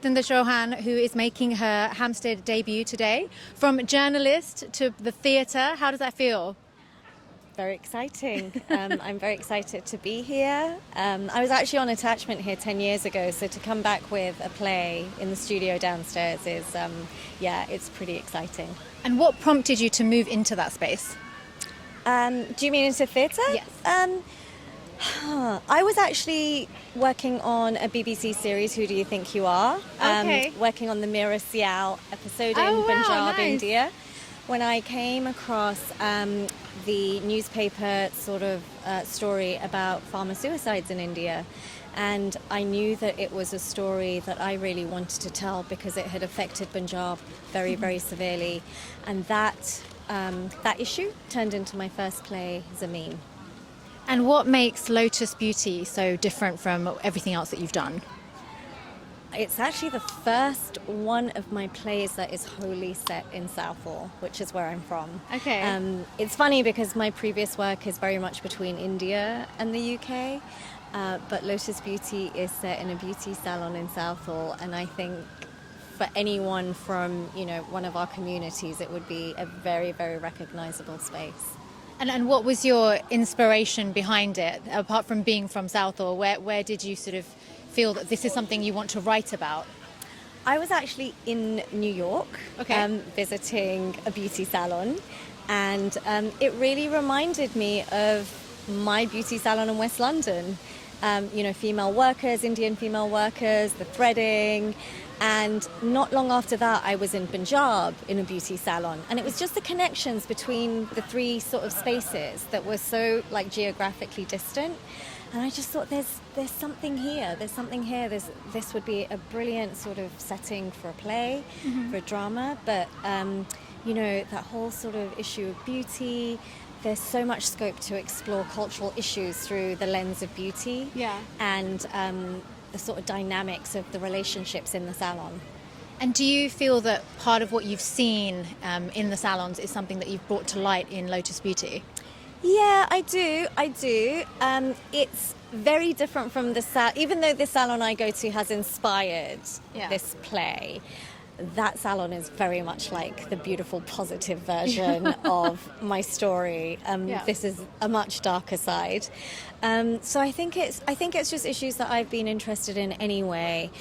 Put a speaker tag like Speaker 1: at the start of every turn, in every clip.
Speaker 1: Jyotinder Chauhan, who is making her Hampstead debut today. From journalist to the theatre, how does that feel?
Speaker 2: Very exciting. I'm very excited to be here. I was actually on attachment here 10 years ago, so to come back with a play in the studio downstairs is, it's pretty exciting.
Speaker 1: And what prompted you to move into that space?
Speaker 2: Do you mean into theatre?
Speaker 1: Yes.
Speaker 2: I was actually working on a BBC series, Who Do You Think You Are? Working on the Mira Sial episode in Punjab,
Speaker 1: nice.
Speaker 2: India. When I came across the newspaper sort of story about farmer suicides in India, and I knew that it was a story that I really wanted to tell because it had affected Punjab very, very severely. And that issue turned into my first play, Zameen.
Speaker 1: And what makes Lotus Beauty so different from everything else that you've done?
Speaker 2: It's actually the first one of my plays that is wholly set in Southall, which is where I'm from.
Speaker 1: Okay.
Speaker 2: It's funny because my previous work is very much between India and the UK, but Lotus Beauty is set in a beauty salon in Southall, and I think for anyone from, one of our communities, it would be a very, very recognisable space.
Speaker 1: And what was your inspiration behind it, apart from being from Southall? Where did you sort of feel that this is something you want to write about?
Speaker 2: I was actually in New York visiting a beauty salon, and it really reminded me of my beauty salon in West London. Female workers, Indian female workers, the threading. And not long after that, I was in Punjab in a beauty salon. And it was just the connections between the three sort of spaces that were so geographically distant. And I just thought there's something here. This would be a brilliant sort of setting for a play, for a drama. But, that whole sort of issue of beauty, there's so much scope to explore cultural issues through the lens of beauty.
Speaker 1: Yeah.
Speaker 2: And the sort of dynamics of the relationships in the salon.
Speaker 1: And do you feel that part of what you've seen in the salons is something that you've brought to light in Lotus Beauty?
Speaker 2: Yeah, I do. It's very different from even though the salon I go to has inspired this play. That salon is very much like the beautiful, positive version of my story. This is a much darker side. So I think it's just issues that I've been interested in anyway.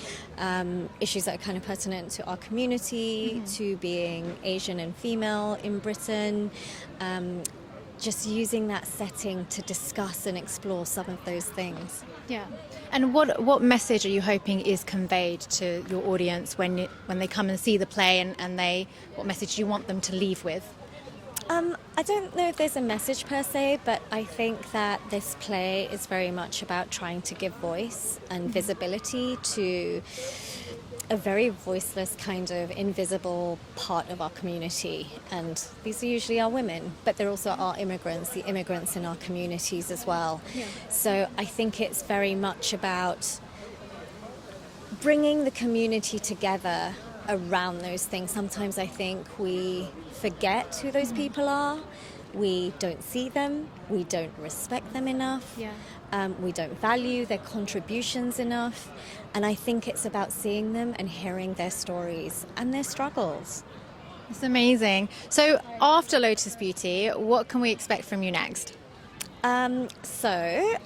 Speaker 2: Issues that are kind of pertinent to our community, to being Asian and female in Britain. Just using that setting to discuss and explore some of those things.
Speaker 1: Yeah. And what message are you hoping is conveyed to your audience when they come and see the play, and what message do you want them to leave with?
Speaker 2: I don't know if there's a message per se, but I think that this play is very much about trying to give voice and visibility to a very voiceless, kind of invisible part of our community. And these are usually our women, but they're also our immigrants, the immigrants in our communities as well. Yeah. So I think it's very much about bringing the community together around those things. Sometimes I think we forget who those people are. We don't see them. We don't respect them enough. Yeah. We don't value their contributions enough. And I think it's about seeing them and hearing their stories and their struggles.
Speaker 1: It's amazing. So after Lotus Beauty, what can we expect from you next?
Speaker 2: I've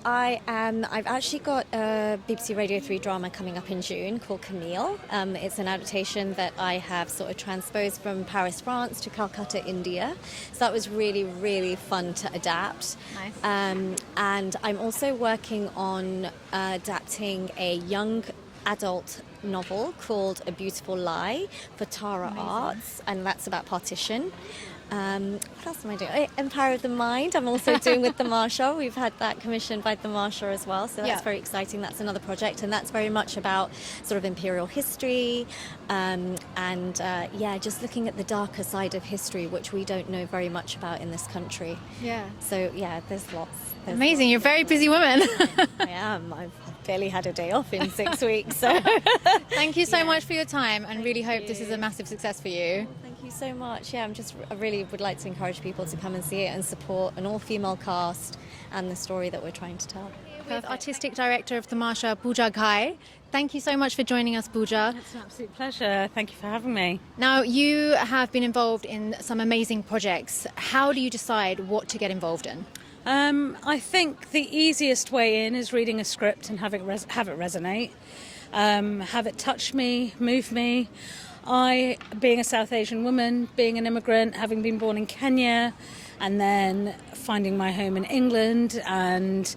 Speaker 2: actually got a BBC Radio 3 drama coming up in June called Camille. It's an adaptation that I have sort of transposed from Paris, France to Calcutta, India. So that was really, really fun to adapt.
Speaker 1: Nice.
Speaker 2: And I'm also working on adapting a young adult novel called A Beautiful Lie for Tara Arts, and that's about partition. What else am I doing? Empire of the Mind I'm also doing with the Marsha. We've had that commissioned by the Marsha as well, so that's very exciting. That's another project, and that's very much about sort of imperial history just looking at the darker side of history, which we don't know very much about in this country. So there's lots.
Speaker 1: Amazing. You're a very busy woman.
Speaker 2: I am. I've barely had a day off in 6 weeks. So.
Speaker 1: Thank you so much for your time, and really hope this is a massive success for you.
Speaker 2: Thank you so much. I really would like to encourage people to come and see it and support an all-female cast and the story that we're trying to tell.
Speaker 1: with Artistic Director of Tamasha, Pooja Ghai. Thank you so much for joining us, Pooja.
Speaker 3: It's an absolute pleasure. Thank you for having me.
Speaker 1: Now, you have been involved in some amazing projects. How do you decide what to get involved in?
Speaker 3: I think the easiest way in is reading a script and have it resonate, have it touch me, move me. I, being a South Asian woman, being an immigrant, having been born in Kenya, and then finding my home in England, and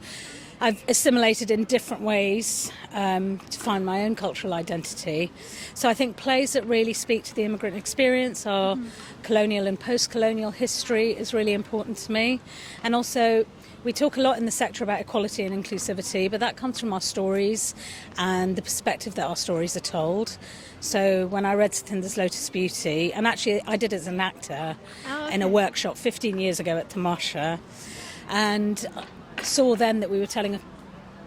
Speaker 3: I've assimilated in different ways to find my own cultural identity. So I think plays that really speak to the immigrant experience, our colonial and post-colonial history is really important to me. And also, we talk a lot in the sector about equality and inclusivity, but that comes from our stories and the perspective that our stories are told. So when I read Sathinder's Lotus Beauty, and actually I did it as an actor in a workshop 15 years ago at Tamasha, and saw then that we were telling a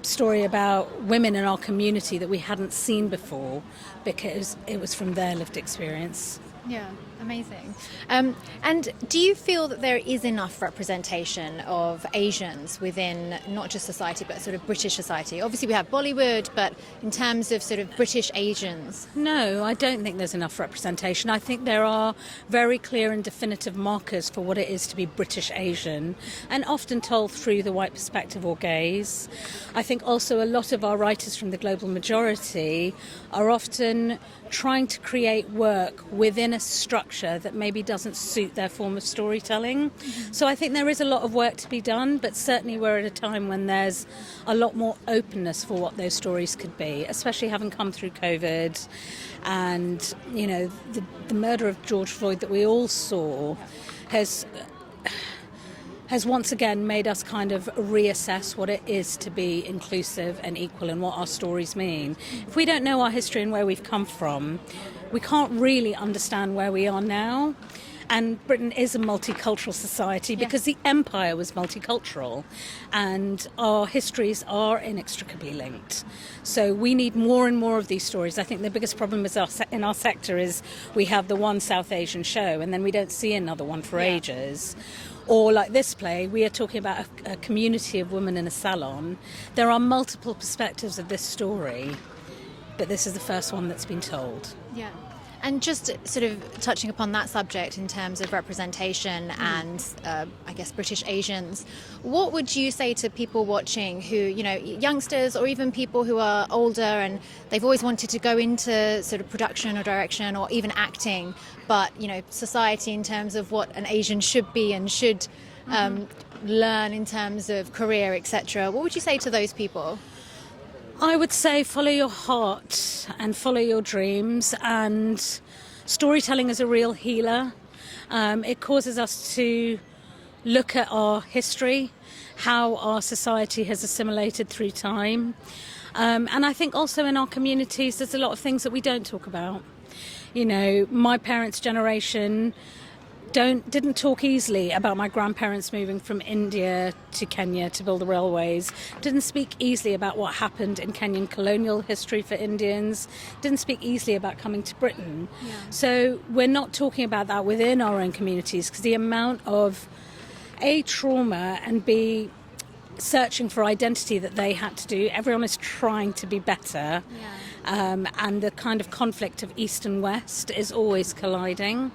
Speaker 3: story about women in our community that we hadn't seen before because it was from their lived experience.
Speaker 1: Yeah, amazing. And do you feel that there is enough representation of Asians within not just society but sort of British society? Obviously we have Bollywood, but in terms of sort of British Asians?
Speaker 3: No, I don't think there's enough representation. I think there are very clear and definitive markers for what it is to be British Asian, and often told through the white perspective or gaze. I think also a lot of our writers from the global majority are often trying to create work within a structure that maybe doesn't suit their form of storytelling. So I think there is a lot of work to be done, but certainly we're at a time when there's a lot more openness for what those stories could be, especially having come through COVID and, you know, the murder of George Floyd that we all saw has once again made us kind of reassess what it is to be inclusive and equal and what our stories mean. If we don't know our history and where we've come from, we can't really understand where we are now. And Britain is a multicultural society because the empire was multicultural and our histories are inextricably linked. So we need more and more of these stories. I think the biggest problem is in our sector is we have the one South Asian show and then we don't see another one for ages. Or like this play, we are talking about a community of women in a salon. There are multiple perspectives of this story, but this is the first one that's been told.
Speaker 1: Yeah. And just sort of touching upon that subject in terms of representation and, I guess, British Asians, what would you say to people watching who, you know, youngsters or even people who are older and they've always wanted to go into sort of production or direction or even acting, but, you know, society in terms of what an Asian should be and should learn in terms of career, etc. What would you say to those people?
Speaker 3: I would say follow your heart and follow your dreams, and storytelling is a real healer. It causes us to look at our history, how our society has assimilated through time. And I think also in our communities there's a lot of things that we don't talk about. You know, my parents' generation didn't talk easily about my grandparents moving from India to Kenya to build the railways, didn't speak easily about what happened in Kenyan colonial history for Indians, didn't speak easily about coming to Britain. Yeah. So we're not talking about that within our own communities because the amount of A, trauma, and B, searching for identity that they had to do. Everyone is trying to be better. Yeah. And the kind of conflict of East and West is always colliding.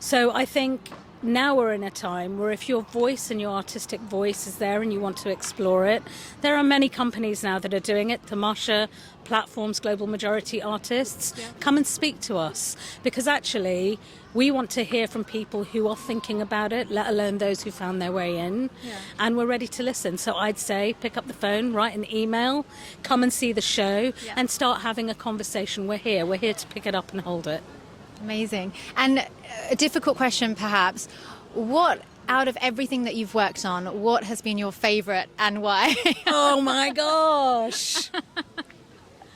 Speaker 3: So I think now we're in a time where if your voice and your artistic voice is there and you want to explore it, there are many companies now that are doing it. Tamasha, platforms, global majority artists, come and speak to us. Because actually, we want to hear from people who are thinking about it, let alone those who found their way in. Yeah. And we're ready to listen. So I'd say pick up the phone, write an email, come and see the show, and start having a conversation. We're here to pick it up and hold it.
Speaker 1: Amazing. And a difficult question perhaps, what out of everything that you've worked on, what has been your favourite and why?
Speaker 3: Oh my gosh.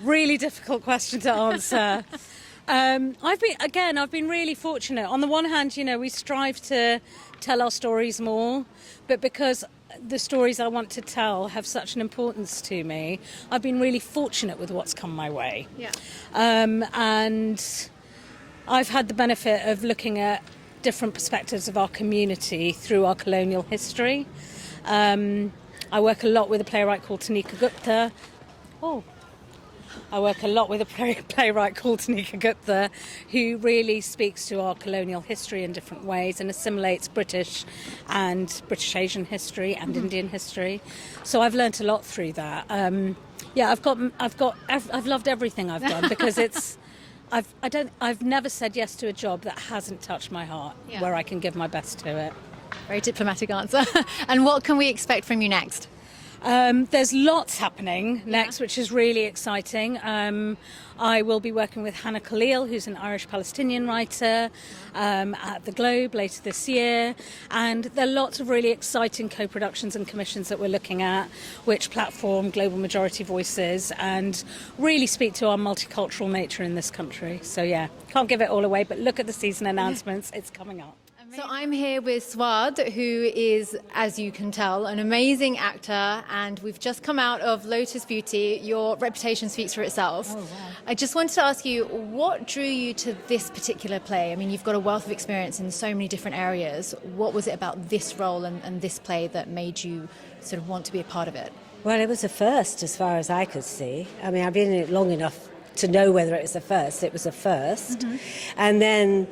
Speaker 3: Really difficult question to answer. I've been really fortunate. On the one hand, you know, we strive to tell our stories more, but because the stories I want to tell have such an importance to me, I've been really fortunate with what's come my way. Yeah. And I've had the benefit of looking at different perspectives of our community through our colonial history. I work a lot with a playwright called Tanika Gupta. I work a lot with a playwright called Tanika Gupta, who really speaks to our colonial history in different ways and assimilates British and British Asian history and Indian history. So I've learnt a lot through that. I've loved everything I've done because I've never said yes to a job that hasn't touched my heart, where I can give my best to it.
Speaker 1: Very diplomatic answer. And what can we expect from you next?
Speaker 3: There's lots happening next, which is really exciting. I will be working with Hannah Khalil, who's an Irish-Palestinian writer, at the Globe later this year. And there are lots of really exciting co-productions and commissions that we're looking at, which platform global majority voices and really speak to our multicultural nature in this country. So, can't give it all away, but look at the season announcements. It's coming up.
Speaker 1: So I'm here with Swad, who is, as you can tell, an amazing actor, and we've just come out of Lotus Beauty. Your reputation speaks for itself. Oh, wow. I just wanted to ask you, what drew you to this particular play? I mean, you've got a wealth of experience in so many different areas. What was it about this role and this play that made you sort of want to be a part of it?
Speaker 4: Well, it was a first as far as I could see. I mean, I've been in it long enough to know whether it was a first. It was a first. Mm-hmm. And then,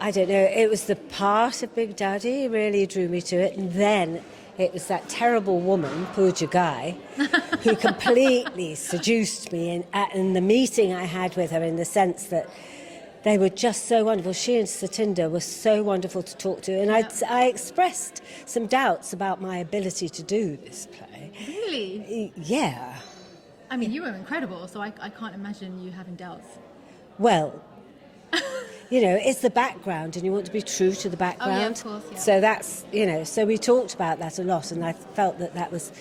Speaker 4: I don't know, it was the part of Big Daddy really drew me to it. And then it was that terrible woman, Pooja Ghai, who completely seduced me in the meeting I had with her, in the sense that they were just so wonderful. She and Satinder were so wonderful to talk to. And I expressed some doubts about my ability to do this play.
Speaker 1: Really?
Speaker 4: Yeah.
Speaker 1: I mean, you were incredible, so I can't imagine you having doubts.
Speaker 4: Well, it's the background, and you want to be true to the background.
Speaker 1: Oh, yeah, of course, yeah.
Speaker 4: So that's, so we talked about that a lot, and I felt that was,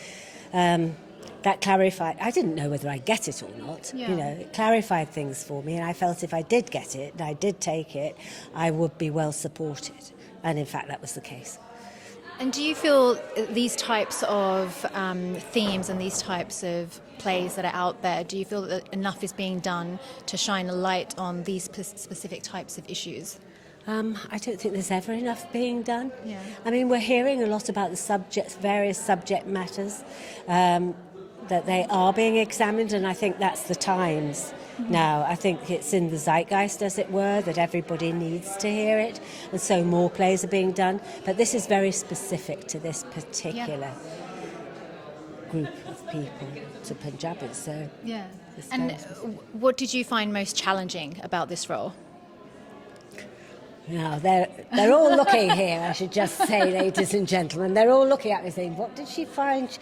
Speaker 4: that clarified. I didn't know whether I'd get it or not. Yeah. It clarified things for me, and I felt if I did get it, and I did take it, I would be well supported. And in fact, that was the case.
Speaker 1: And do you feel these types of themes and these types of plays that are out there, do you feel that enough is being done to shine a light on these specific types of issues?
Speaker 4: I don't think there's ever enough being done.
Speaker 1: Yeah.
Speaker 4: I mean, we're hearing a lot about the subjects, various subject matters, that they are being examined, and I think that's the times. Now, I think it's in the zeitgeist, as it were, that everybody needs to hear it, and so more plays are being done. But this is very specific to this particular group of people, to Punjabis. So
Speaker 1: And what did you find most challenging about this role?
Speaker 4: Now, they're all looking here, I should just say, ladies and gentlemen. They're all looking at me saying, what did she find?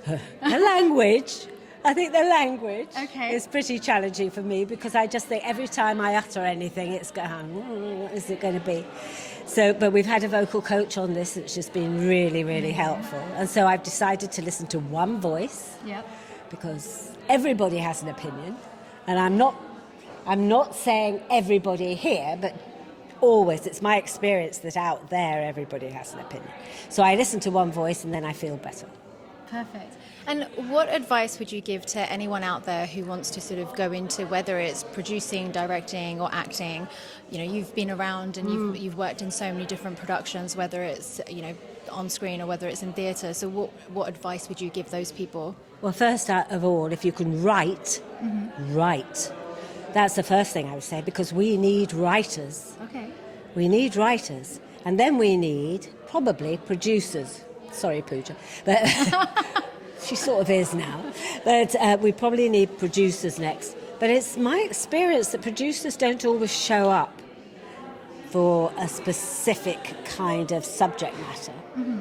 Speaker 4: The language. I think the language is pretty challenging for me, because I just think every time I utter anything, it's going, what is it going to be? So, but we've had a vocal coach on this, which has been really, really helpful. And so I've decided to listen to one voice, because everybody has an opinion. And I'm not saying everybody here, but always, it's my experience that out there, everybody has an opinion. So I listen to one voice, and then I feel better.
Speaker 1: Perfect. And what advice would you give to anyone out there who wants to sort of go into, whether it's producing, directing or acting? You've been around and you've worked in so many different productions, whether it's, on screen or whether it's in theatre. So what advice would you give those people?
Speaker 4: Well, first of all, if you can write, write. That's the first thing I would say, because we need writers.
Speaker 1: Okay.
Speaker 4: We need writers. And then we need, probably, producers. Sorry, Pooja. But she sort of is now. But we probably need producers next. But it's my experience that producers don't always show up for a specific kind of subject matter.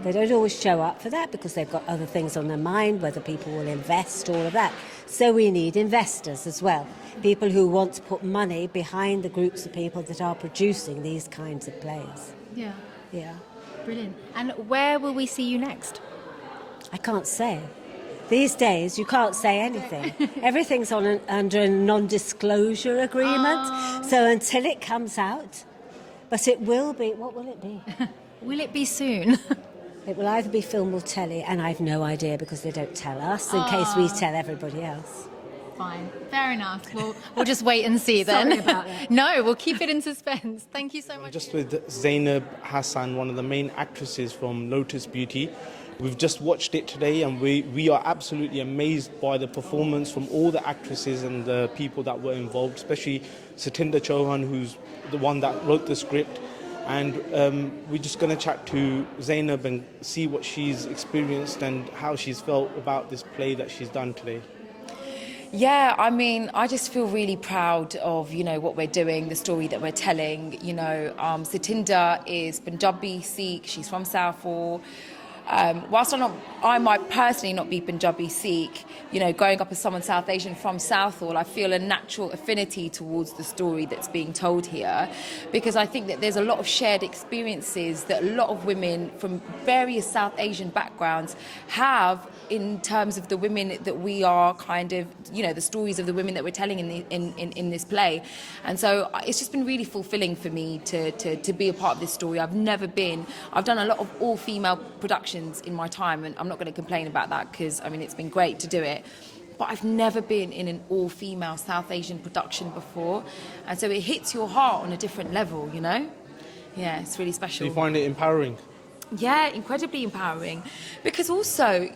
Speaker 4: They don't always show up for that, because they've got other things on their mind, whether people will invest, all of that. So we need investors as well. People who want to put money behind the groups of people that are producing these kinds of plays.
Speaker 1: Yeah.
Speaker 4: Yeah.
Speaker 1: Brilliant. And where will we see you next?
Speaker 4: I can't say. These days, you can't say anything. Everything's under a non-disclosure agreement. So until it comes out, but it will be, what will it be?
Speaker 1: Will it be soon?
Speaker 4: It will either be film or telly, and I've no idea, because they don't tell us, in case we tell everybody else.
Speaker 1: Fine. Fair enough. We'll just wait and see then.
Speaker 4: Sorry about that.
Speaker 1: No, we'll keep it in suspense. Thank you so much.
Speaker 5: Just with Zainab Hassan, one of the main actresses from Lotus Beauty. we've just watched it today, and we are absolutely amazed by the performance from all the actresses and the people that were involved, especially Satinder Chauhan, who's the one that wrote the script. And we're just going to chat to Zainab and see what she's experienced and how she's felt about this play that she's done today.
Speaker 6: Yeah, I mean, I just feel really proud of, what we're doing, the story that we're telling. Satinder is Punjabi Sikh, she's from Southall. Whilst I might personally not be Punjabi Sikh, growing up as someone South Asian from Southall, I feel a natural affinity towards the story that's being told here, because I think that there's a lot of shared experiences that a lot of women from various South Asian backgrounds have in terms of the women that we are kind of, the stories of the women that we're telling in this play. And so it's just been really fulfilling for me to be a part of this story. I've done a lot of all-female productions in my time, and I'm not going to complain about that because, it's been great to do it. But I've never been in an all-female South Asian production before. And so it hits your heart on a different level, Yeah, it's really special.
Speaker 5: Do you find it empowering?
Speaker 6: Yeah, incredibly empowering. Because also,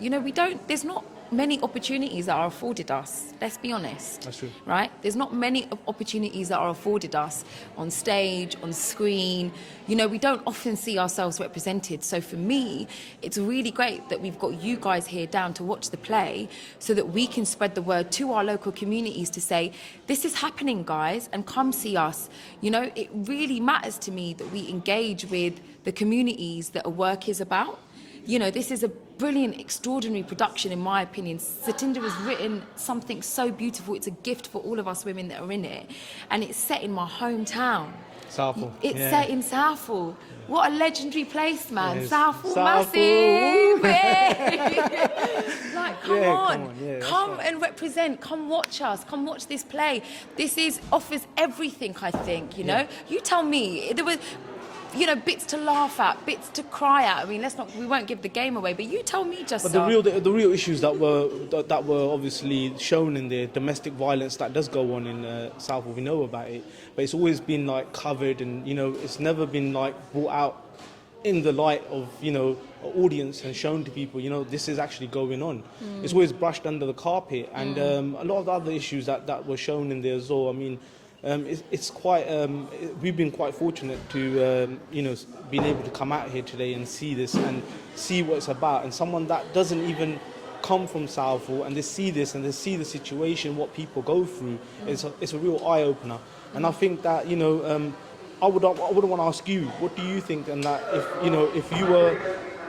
Speaker 6: there's not many opportunities that are afforded us. Let's be honest.
Speaker 5: That's true.
Speaker 6: Right? There's not many opportunities that are afforded us on stage, on screen. We don't often see ourselves represented. So for me, it's really great that we've got you guys here down to watch the play so that we can spread the word to our local communities to say, this is happening, guys, and come see us. It really matters to me that we engage with the communities that our work is about. This is a brilliant, extraordinary production, in my opinion. Satinder has written something so beautiful. It's a gift for all of us women that are in it. And it's set in my hometown.
Speaker 5: Southall.
Speaker 6: It's set in Southall. Yeah. What a legendary place, man. Southall, massive. Come on. Come and represent. Come watch us. Come watch this play. This offers everything, I think,
Speaker 5: Yeah.
Speaker 6: You tell me. There was... bits to laugh at, bits to cry at. We won't give the game away, but you tell me, just.
Speaker 5: But the real issues that were obviously shown in the domestic violence that does go on in Southall, we know about it, but it's always been covered, and it's never been brought out in the light of an audience and shown to people. This is actually going on. It's always brushed under the carpet, and a lot of the other issues that were shown in there as well. It's quite. We've been quite fortunate to, being able to come out here today and see this and see what it's about. And someone that doesn't even come from Southall and they see this and they see the situation, what people go through, it's a real eye opener. And I think that I would want to ask you, what do you think? And that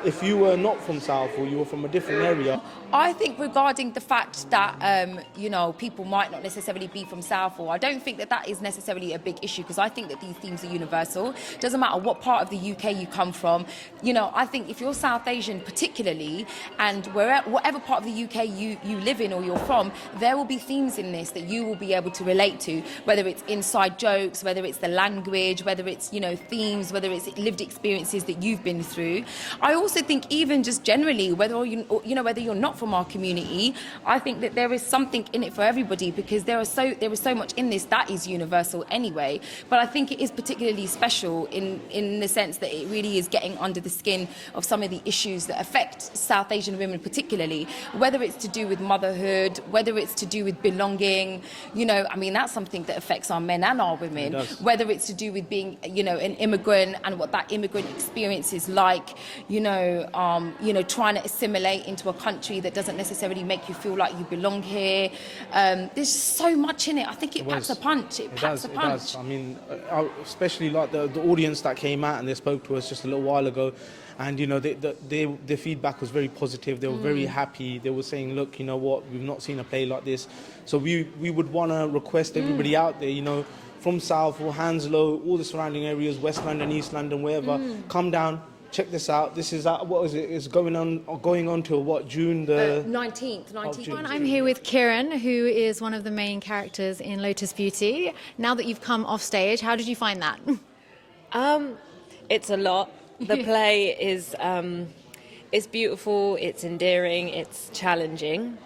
Speaker 5: if you were not from Southall, you were from a different area.
Speaker 6: I think regarding the fact that, people might not necessarily be from Southall, I don't think that is necessarily a big issue, because I think that these themes are universal. It doesn't matter what part of the UK you come from. I think if you're South Asian particularly, and whatever part of the UK you live in or you're from, there will be themes in this that you will be able to relate to, whether it's inside jokes, whether it's the language, whether it's, themes, whether it's lived experiences that you've been through. I also think even just generally, whether you're not from our community, I think that there is something in it for everybody, because there is so much in this that is universal anyway. But I think it is particularly special in the sense that it really is getting under the skin of some of the issues that affect South Asian women particularly, whether it's to do with motherhood, whether it's to do with belonging. That's something that affects our men and our women, whether it's to do with being an immigrant and what that immigrant experience is like, trying to assimilate into a country that doesn't necessarily make you feel like you belong here. There's just so much in it. I think it packs a punch. It packs a punch.
Speaker 5: Especially the audience that came out and they spoke to us just a little while ago, and their feedback was very positive. They were very happy. They were saying, look, you know what, we've not seen a play like this. So we would want to request everybody out there, from Southall, Hounslow, all the surrounding areas, West London, East London, wherever, come down. Check this out. This is what is it? It's going on till what, June the
Speaker 6: 19th.
Speaker 1: I'm here with Kiran, who is one of the main characters in Lotus Beauty. Now that you've come off stage, how did you find that?
Speaker 7: It's a lot. The play is it's beautiful, it's endearing, it's challenging.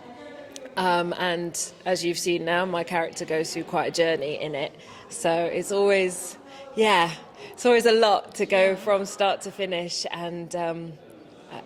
Speaker 7: And as you've seen now, my character goes through quite a journey in it. So it's always a lot to go from start to finish, and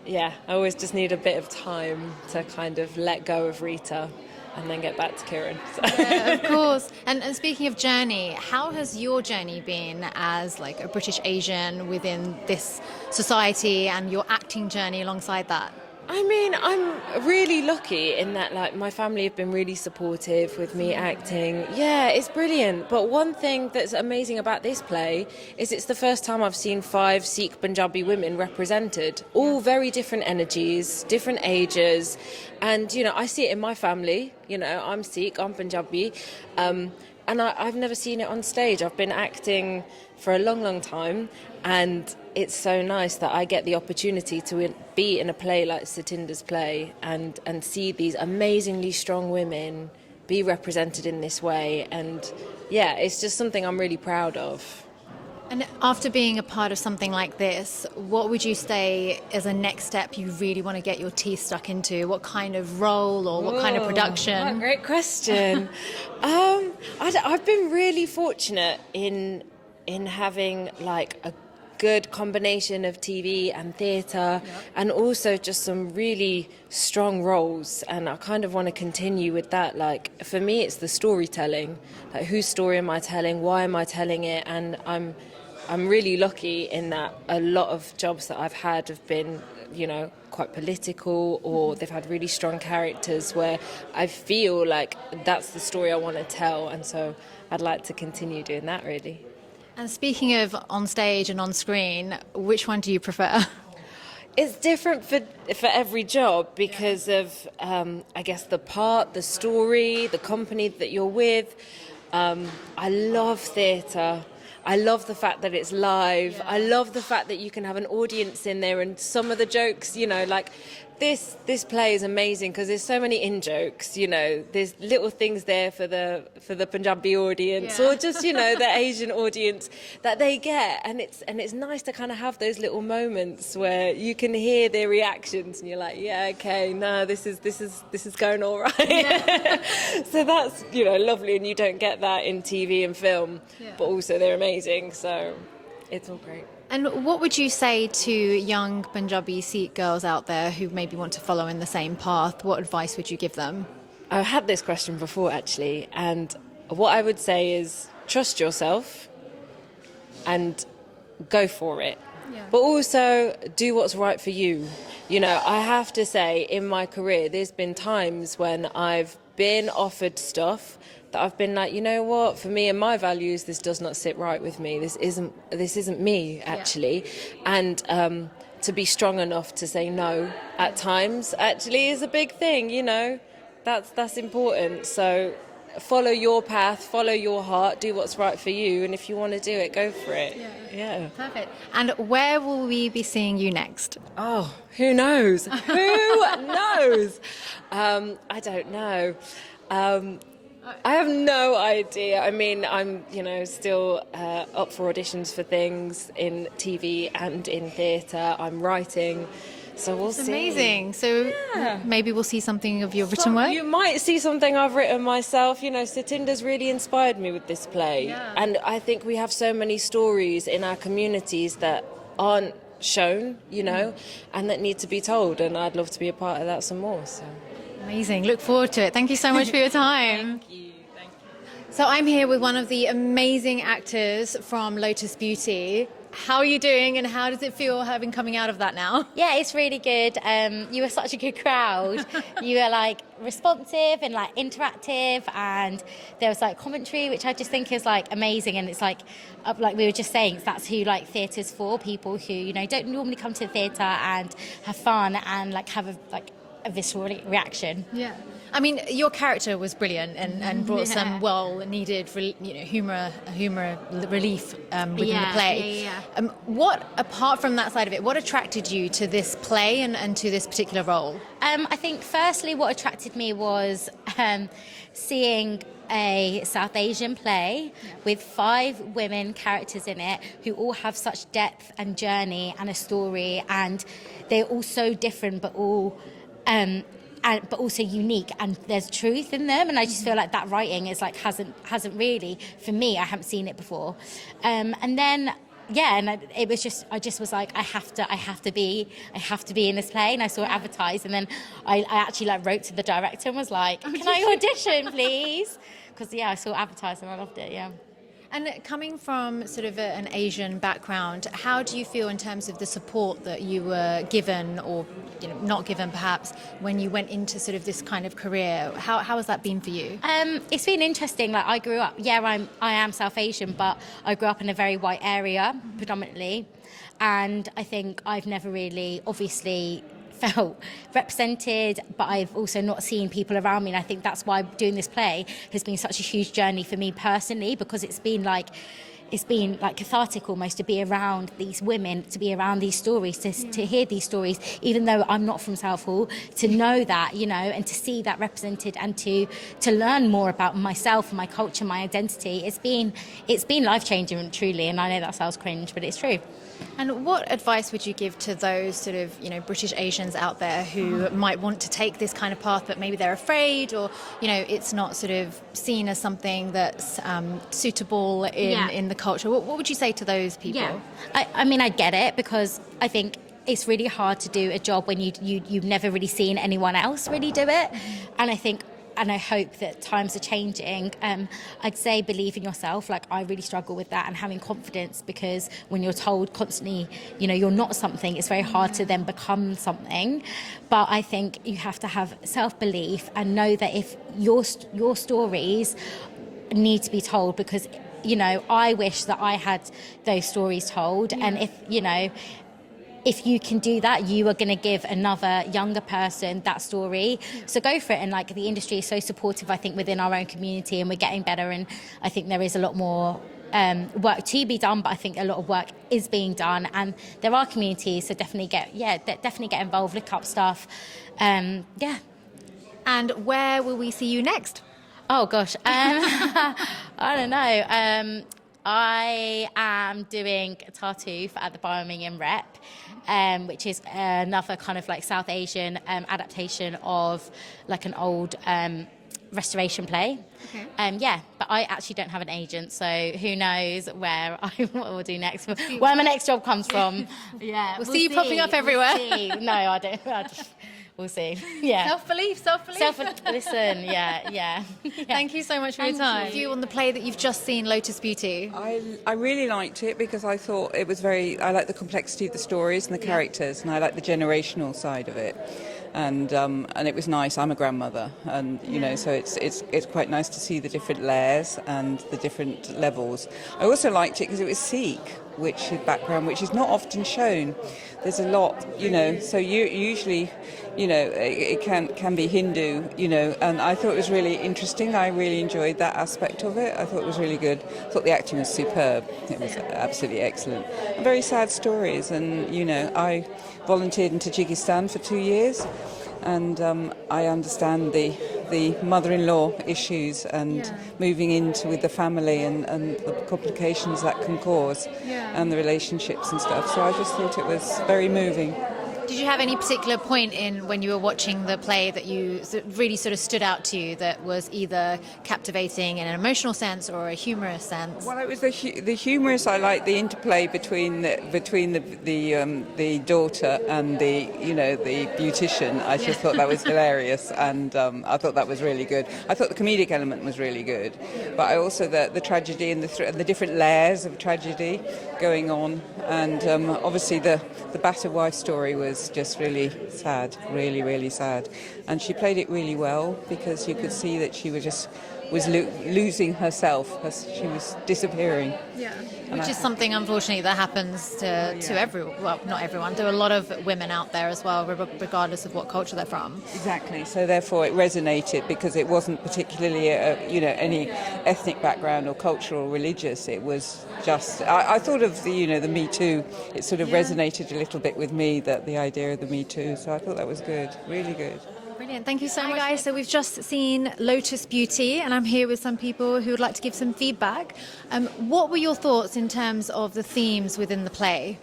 Speaker 7: yeah, I always just need a bit of time to kind of let go of Rita and then get back to Kieran. So.
Speaker 1: Yeah, of course. And speaking of journey, how has your journey been as like a British Asian within this society, and your acting journey alongside that?
Speaker 7: I mean, I'm really lucky in that, like, my family have been really supportive with me acting. Yeah, it's brilliant. But one thing that's amazing about this play is it's the first time I've seen 5 Sikh Punjabi women represented, all very different energies, different ages. And, you know, I see it in my family. You know, I'm Sikh, I'm Punjabi. And I've never seen it on stage. I've been acting for a long, long time. And it's so nice that I get the opportunity to be in a play like Satinder's play and see these amazingly strong women be represented in this way. And yeah, it's just something I'm really proud of.
Speaker 1: And after being a part of something like this, what would you say is a next step you really want to get your teeth stuck into? What kind of role or what kind of production?
Speaker 7: What a great question. I've been really fortunate in having like a good combination of TV and theatre, and also just some really strong roles, and I kind of want to continue with that. Like, for me, it's the storytelling, like whose story am I telling, why am I telling it? And I'm really lucky in that a lot of jobs that I've had have been, you know, quite political, or they've had really strong characters where I feel like that's the story I want to tell, and so I'd like to continue doing that, really.
Speaker 1: And speaking of on stage and on screen, which one do you prefer?
Speaker 7: It's different for every job because of, I guess, the part, the story, the company that you're with. I love theatre. I love the fact that it's live. I love the fact that you can have an audience in there, and some of the jokes, you know, like this play is amazing because there's so many in-jokes, you know, there's little things there for the Punjabi audience or just, you know, the Asian audience that they get, and it's nice to kind of have those little moments where you can hear their reactions and you're like, yeah, okay, no, this is going all right. So that's, you know, lovely, and you don't get that in TV and film, but also they're amazing, so it's all great.
Speaker 1: And what would you say to young Punjabi Sikh girls out there who maybe want to follow in the same path? What advice would you give them?
Speaker 7: I've had this question before, actually, and what I would say is trust yourself and go for it. But also do what's right for you. You know, I have to say, in my career, there's been times when I've been offered stuff that I've been like, you know what, for me and my values, this does not sit right with me. This isn't me, actually. And to be strong enough to say no at times actually is a big thing, you know. That's important. So follow your path, follow your heart, do what's right for you, and if you want to do it, go for it. Yeah.
Speaker 1: Perfect. And where will we be seeing you next?
Speaker 7: Oh, who knows? Who knows? I don't know. I have no idea. I mean, I'm, you know, still up for auditions for things in TV and in theatre. I'm writing, so we'll see.
Speaker 1: Amazing. So maybe we'll see something of your written work?
Speaker 7: You might see something I've written myself. You know, Satinder's really inspired me with this play. And I think we have so many stories in our communities that aren't shown, you know, and that need to be told. And I'd love to be a part of that some more, so...
Speaker 1: Amazing. Look forward to it. Thank you so much for your time.
Speaker 7: Thank you.
Speaker 1: So I'm here with one of the amazing actors from Lotus Beauty. How are you doing, and how does it feel having coming out of that now?
Speaker 8: Yeah, it's really good. You were such a good crowd. You were like responsive and like interactive, and there was like commentary, which I just think is like amazing. And it's like we were just saying, that's who like theatre's for, people who, you know, don't normally come to the theatre and have fun and like have a visceral reaction.
Speaker 1: Yeah. I mean, your character was brilliant and brought some well-needed, humor relief within the play. What, apart from that side of it, what attracted you to this play and to this particular role?
Speaker 8: I think, firstly, what attracted me was seeing a South Asian play with 5 women characters in it who all have such depth and journey and a story, and they're all so different, but all... but also unique, and there's truth in them, and I just feel like that writing is like hasn't really, for me, I haven't seen it before. And then it was just, I just was like, I have to be in this play. And I saw it advertised, and then I actually like wrote to the director and was like, can I audition, please? Because I saw it advertised and I loved it. Yeah.
Speaker 1: And coming from sort of an Asian background, how do you feel in terms of the support that you were given, or not given perhaps, when you went into sort of this kind of career? How has that been for you?
Speaker 8: It's been interesting. Like, I grew up, I am South Asian, but I grew up in a very white area predominantly, and I think I've never really obviously felt represented, but I've also not seen people around me, and I think that's why doing this play has been such a huge journey for me personally, because it's been like cathartic almost to be around these women, to be around these stories, to hear these stories, even though I'm not from Southall, to know that, and to see that represented, and to learn more about myself and my culture, my identity. It's been life-changing, truly, and I know that sounds cringe, but it's true.
Speaker 1: And what advice would you give to those sort of, British Asians out there who might want to take this kind of path, but maybe they're afraid, or, it's not sort of seen as something that's suitable in the culture? What would you say to those people?
Speaker 8: Yeah. I mean, I get it, because I think it's really hard to do a job when you've never really seen anyone else really do it. And I hope that times are changing. I'd say believe in yourself. Like, I really struggle with that, and having confidence, because when you're told constantly, you're not something, it's very hard to then become something. But I think you have to have self-belief and know that if your stories need to be told, because, I wish that I had those stories told. Yeah. And if you can do that, you are going to give another younger person that story. Yeah. So go for it. And the industry is so supportive, I think, within our own community, and we're getting better. And I think there is a lot more work to be done, but I think a lot of work is being done. And there are communities, so definitely get involved, look up stuff. And
Speaker 1: where will we see you next?
Speaker 8: Oh gosh, I don't know. I am doing Tartuffe at the Birmingham Rep, which is another kind of South Asian adaptation of an old restoration play. Okay. But I actually don't have an agent, so who knows what we'll do next, where my next job comes from.
Speaker 1: We'll see you popping up everywhere.
Speaker 8: No, I don't. We'll see. Yeah.
Speaker 1: Self-belief.
Speaker 8: Listen, yeah.
Speaker 1: Thank you so much for your time. You on the play that you've just seen, Lotus Beauty.
Speaker 9: I really liked it, because I thought it was I like the complexity of the stories and the characters, and I like the generational side of it. And it was nice. I'm a grandmother, and so it's quite nice to see the different layers and the different levels. I also liked it because it was Sikh, which is not often shown. There's a lot, so usually, it can be Hindu, and I thought it was really interesting. I really enjoyed that aspect of it. I thought it was really good. I thought the acting was superb. It was absolutely excellent. Very sad stories, and, I volunteered in Tajikistan for 2 years, and I understand the mother-in-law issues and moving into with the family and the complications that can cause, and the relationships and stuff. So I just thought it was very moving.
Speaker 1: Did you have any particular point when you were watching the play that you really sort of stood out to you, that was either captivating in an emotional sense or a humorous sense?
Speaker 9: Well, it was the humorous. I liked the interplay between the daughter and the beautician. I just thought that was hilarious, and I thought that was really good. I thought the comedic element was really good, but I also the tragedy and the different layers of tragedy going on, and obviously the battered wife story was just really sad, really, really sad. And she played it really well, because you could see that she was losing herself as she was disappearing.
Speaker 1: Yeah, which is something, unfortunately, that happens to everyone. Well, not everyone. There are a lot of women out there as well, regardless of what culture they're from.
Speaker 9: Exactly. So therefore, it resonated, because it wasn't particularly, any ethnic background or cultural or religious. It was just. I thought of the Me Too. It sort of resonated a little bit with me, that the idea of the Me Too. So I thought that was good. Really good.
Speaker 1: Brilliant. Thank you so much. Hi guys, so we've just seen Lotus Beauty, and I'm here with some people who would like to give some feedback. What were your thoughts in terms of the themes within the play?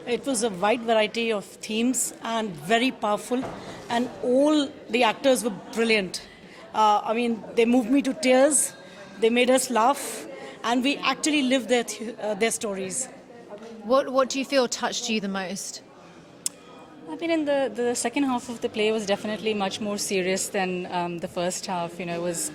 Speaker 10: It was a wide variety of themes and very powerful, and all the actors were brilliant. They moved me to tears, they made us laugh, and we actually lived their stories.
Speaker 1: What do you feel touched you the most?
Speaker 11: I mean, in the second half of the play was definitely much more serious than the first half. You know, it was,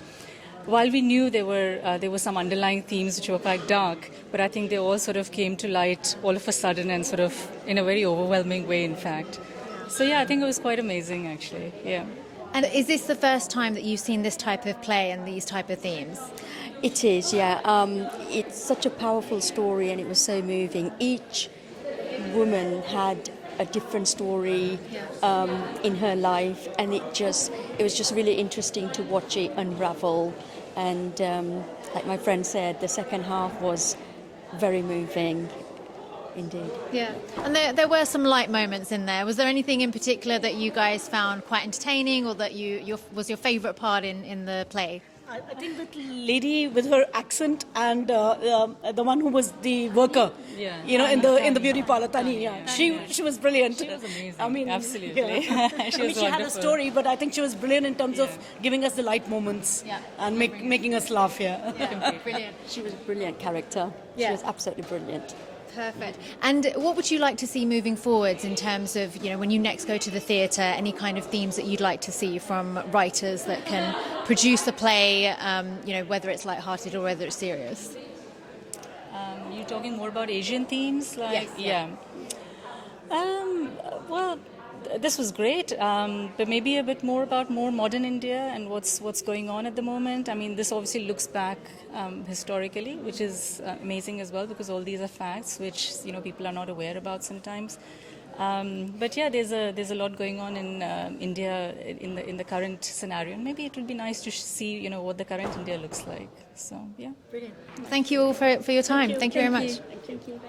Speaker 11: while we knew there were some underlying themes which were quite dark, but I think they all sort of came to light all of a sudden and sort of in a very overwhelming way, in fact. So yeah, I think it was quite amazing, actually. Yeah.
Speaker 1: And is this the first time that you've seen this type of play and these type of themes?
Speaker 12: It is, yeah. It's such a powerful story, and it was so moving. Each woman had a different story in her life, and it was just really interesting to watch it unravel. And like my friend said, the second half was very moving indeed.
Speaker 1: Yeah, and there were some light moments in there. Was there anything in particular that you guys found quite entertaining, or that was your favourite part in the play?
Speaker 10: I think the lady with her accent and the one who was the worker, you know, in the beauty parlor, Tani. Yeah, she was brilliant.
Speaker 11: She was amazing.
Speaker 10: I mean,
Speaker 11: absolutely.
Speaker 10: Yeah. She had a story, but I think she was brilliant in terms of giving us the light moments and making us laugh. Yeah,
Speaker 1: Brilliant.
Speaker 12: She was a brilliant character. She was absolutely brilliant.
Speaker 1: Perfect. And what would you like to see moving forwards in terms of, you know, when you next go to the theatre, any kind of themes that you'd like to see from writers that can produce a play, you know, whether it's lighthearted or whether it's serious?
Speaker 11: You're talking more about Asian themes?
Speaker 1: Yes.
Speaker 11: Yeah. Well, this was great, but maybe a bit more about more modern India and what's going on at the moment. I mean, this obviously looks back historically, which is amazing as well, because all these are facts which, you know, people are not aware about sometimes. But yeah, there's a lot going on in India in the current scenario, and maybe it would be nice to see, you know, what the current India looks like. So yeah,
Speaker 1: Brilliant. Thank you all for your time. Thank you very much.
Speaker 11: Thank you.